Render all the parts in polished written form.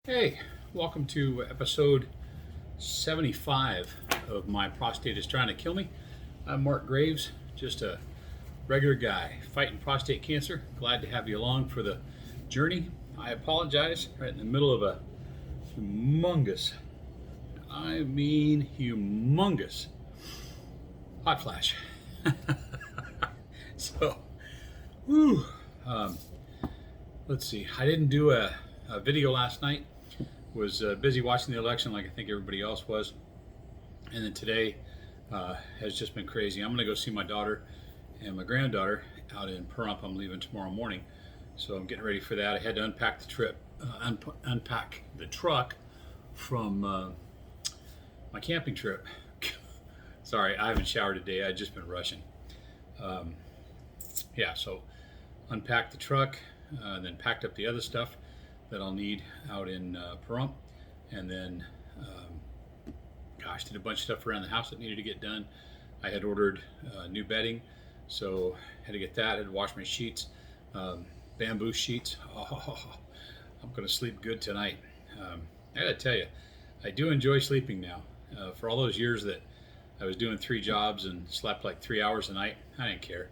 Hey, welcome to episode 75 of My Prostate is Trying to Kill Me. I'm Mark Graves, just a regular guy fighting prostate cancer. Glad to have you along for the journey. I apologize, right in the middle of a humongous, humongous hot flash. So, whew, let's see, I didn't do a video last night. Was busy watching the election like I think everybody else was, and then today has just been crazy. I'm going to go see my daughter and my granddaughter out in Pahrump. I'm leaving tomorrow morning, so I'm getting ready for that. I had to unpack the unpack the truck from my camping trip. Sorry, I haven't showered today. I've just been rushing. So unpacked the truck, then packed up the other stuff that I'll need out in Pahrump, and then did a bunch of stuff around the house that needed to get done. I had ordered new bedding, so had to get that. I had to wash my sheets, bamboo sheets. I'm gonna sleep good tonight. I gotta tell you, I do enjoy sleeping now. For all those years that I was doing 3 jobs and slept like 3 hours a night, I didn't care.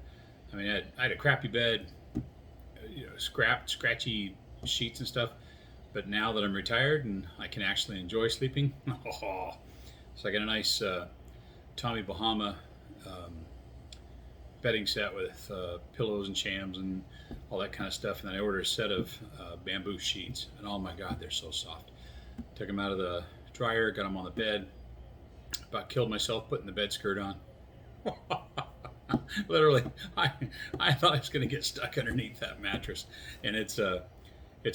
I mean, I had a crappy bed, scratchy sheets and stuff, but now that I'm retired and I can actually enjoy sleeping, so I got a nice Tommy Bahama bedding set with pillows and shams and all that kind of stuff, and then I ordered a set of bamboo sheets, and oh my god, they're so soft. Took them out of the dryer, got them on the bed, about killed myself putting the bed skirt on. Literally, I thought I was going to get stuck underneath that mattress, and it's a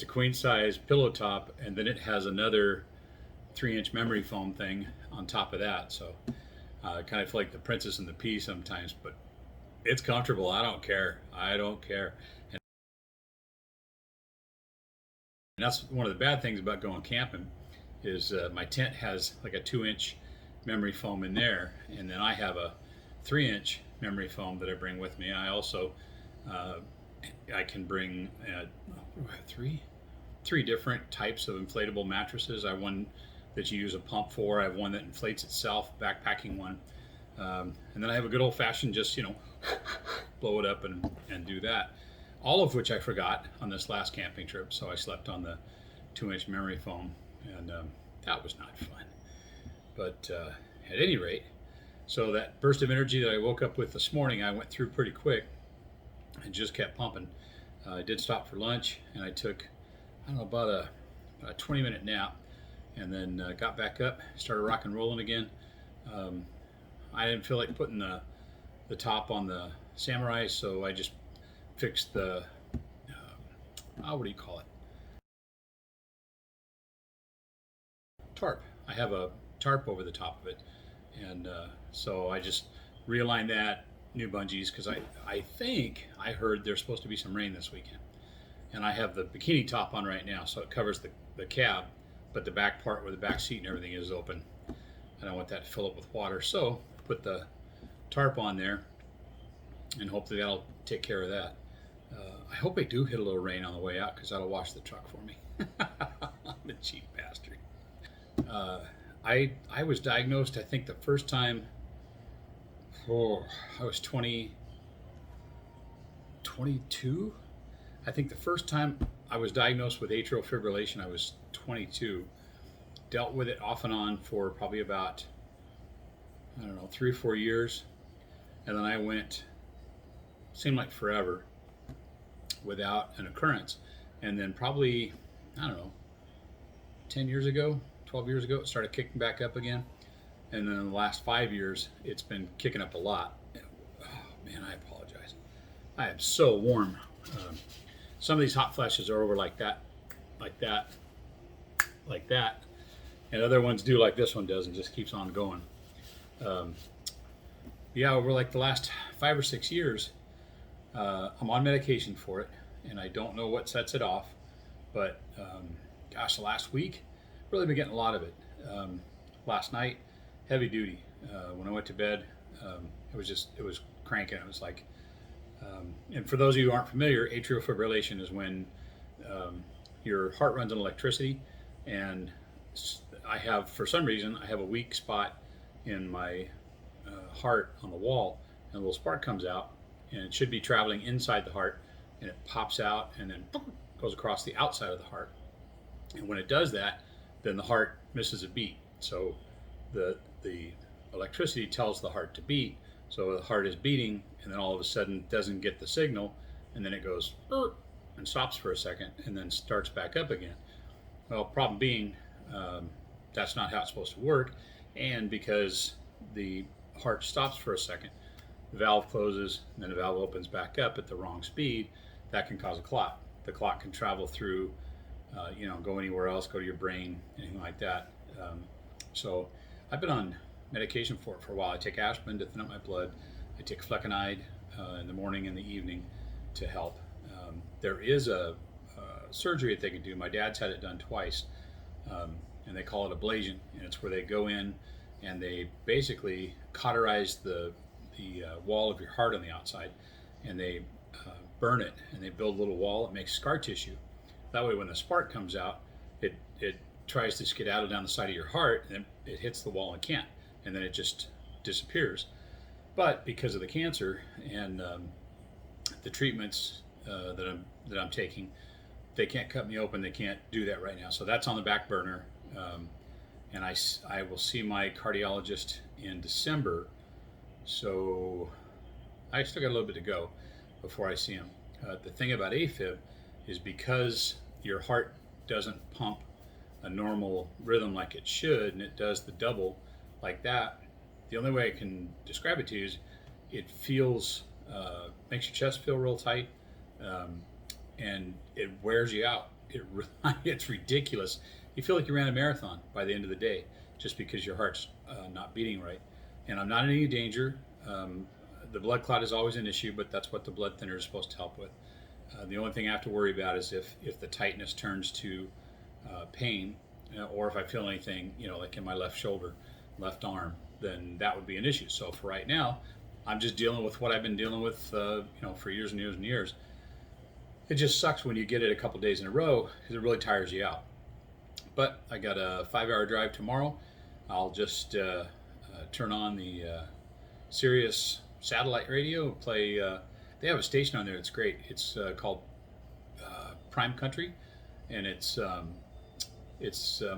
queen size pillow top, and then it has another 3-inch memory foam thing on top of that. So kind of like the Princess and the Pea sometimes, but it's comfortable. I don't care. And that's one of the bad things about going camping is my tent has like a 2-inch memory foam in there, and then I have a 3-inch memory foam that I bring with me. I also I can bring three different types of inflatable mattresses. I have one that you use a pump for. I have one that inflates itself, backpacking one, and then I have a good old-fashioned just blow it up and do that. All of which I forgot on this last camping trip, so I slept on the 2-inch memory foam, and that was not fun. But at any rate, so that burst of energy that I woke up with this morning, I went through pretty quick and just kept pumping. I did stop for lunch, and I took, about a 20-minute nap, and then got back up, started rock and rolling again. I didn't feel like putting the top on the Samurai, so I just fixed the, what do you call it? Tarp. I have a tarp over the top of it, and so I just realigned that, new bungees, because I think I heard there's supposed to be some rain this weekend, and I have the bikini top on right now, so it covers the cab, but the back part where the back seat and everything is open. I don't want that to fill up with water, so put the tarp on there, and hopefully that'll take care of that. I hope I do hit a little rain on the way out, because that'll wash the truck for me. I'm a cheap bastard. I was diagnosed, I think the first time, I was 22. I think the first time I was diagnosed with atrial fibrillation, I was 22. Dealt with it off and on for probably about, 3 or 4 years. And then I went, seemed like forever, without an occurrence. And then probably, 10 years ago, 12 years ago, it started kicking back up again. And then in the last 5 years, it's been kicking up a lot. Oh man, I apologize. I am so warm. Some of these hot flashes are over like that, like that, like that. And other ones do like this one does and just keeps on going. Over like the last 5 or 6 years, I'm on medication for it, and I don't know what sets it off. But the last week, really been getting a lot of it. Last night, heavy duty. When I went to bed, it was cranking. It was like, and for those of you who aren't familiar, atrial fibrillation is when your heart runs on electricity, and I have, for some reason, I have a weak spot in my heart on the wall, and a little spark comes out, and it should be traveling inside the heart, and it pops out and then goes across the outside of the heart. And when it does that, then the heart misses a beat. So the electricity tells the heart to beat. So the heart is beating, and then all of a sudden doesn't get the signal, and then it goes and stops for a second, and then starts back up again. Well, problem being, that's not how it's supposed to work, and because the heart stops for a second, the valve closes, and then the valve opens back up at the wrong speed. That can cause a clot. The clot can travel through, go anywhere else, go to your brain, anything like that. So I've been on medication for it for a while. I take aspirin to thin up my blood. I take flecainide in the morning and the evening to help. There is a surgery that they can do. My dad's had it done twice, and they call it ablation, and it's where they go in and they basically cauterize the wall of your heart on the outside, and they burn it, and they build a little wall. It makes scar tissue. That way when the spark comes out, it tries to skedaddle down the side of your heart, and then it hits the wall and can't, and then it just disappears. But because of the cancer and the treatments that I'm taking, they can't cut me open. They can't do that right now. So that's on the back burner. And I will see my cardiologist in December. So I still got a little bit to go before I see him. The thing about AFib is because your heart doesn't pump a normal rhythm like it should, and it does the double like that, the only way I can describe it to you is it feels, makes your chest feel real tight, and it wears you out. It's ridiculous. You feel like you ran a marathon by the end of the day just because your heart's not beating right. And I'm not in any danger. The blood clot is always an issue, but that's what the blood thinner is supposed to help with. The only thing I have to worry about is if the tightness turns to pain, or if I feel anything, like in my left shoulder, left arm, then that would be an issue. So for right now, I'm just dealing with what I've been dealing with, for years and years and years. It just sucks when you get it a couple days in a row because it really tires you out. But I got a 5-hour drive tomorrow. I'll just turn on the Sirius satellite radio, play. They have a station on there that's great. It's called Prime Country, and it's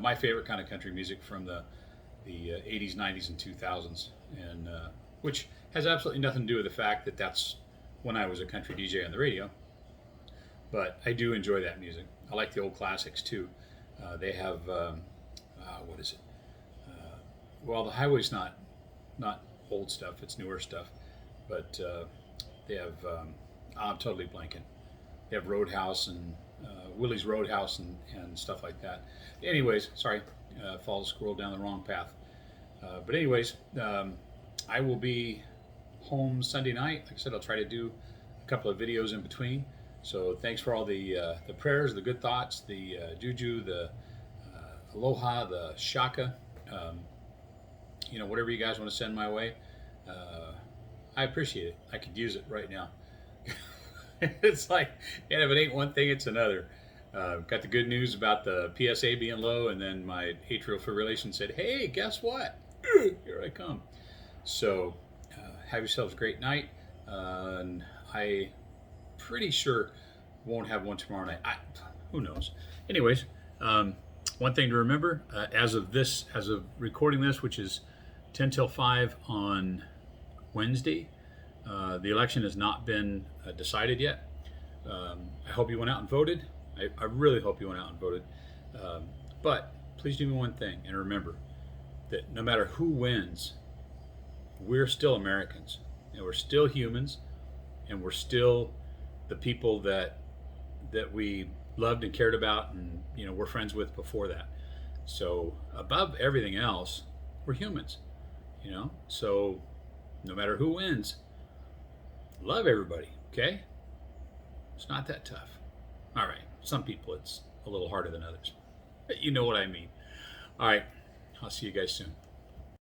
my favorite kind of country music from the 80s, 90s, and 2000s, and which has absolutely nothing to do with the fact that that's when I was a country DJ on the radio. But I do enjoy that music. I like the old classics too. They have what is it? Well, the highway's not old stuff; it's newer stuff. But they have I'm totally blanking. They have Roadhouse and Willie's Roadhouse and stuff like that. Anyways, sorry, followed the squirrel down the wrong path. But anyways, I will be home Sunday night. Like I said, I'll try to do a couple of videos in between. So thanks for all the prayers, the good thoughts, the juju, the aloha, the shaka, whatever you guys want to send my way. I appreciate it. I could use it right now. It's like, and if it ain't one thing, it's another. Got the good news about the PSA being low, and then my atrial fibrillation said, hey, guess what? Here I come. So have yourselves a great night. And I pretty sure won't have one tomorrow night. Who knows? Anyways, one thing to remember, as of recording this, which is 10 till 5 on Wednesday, the election has not been decided yet. I hope you went out and voted. I really hope you went out and voted. But please do me one thing, and remember that no matter who wins, we're still Americans, and we're still humans, and we're still the people that we loved and cared about, and we're friends with before that. So above everything else, we're humans. So no matter who wins, love everybody. Okay, it's not that tough. All right, some people it's a little harder than others, but you know what I mean. All right, I'll see you guys soon.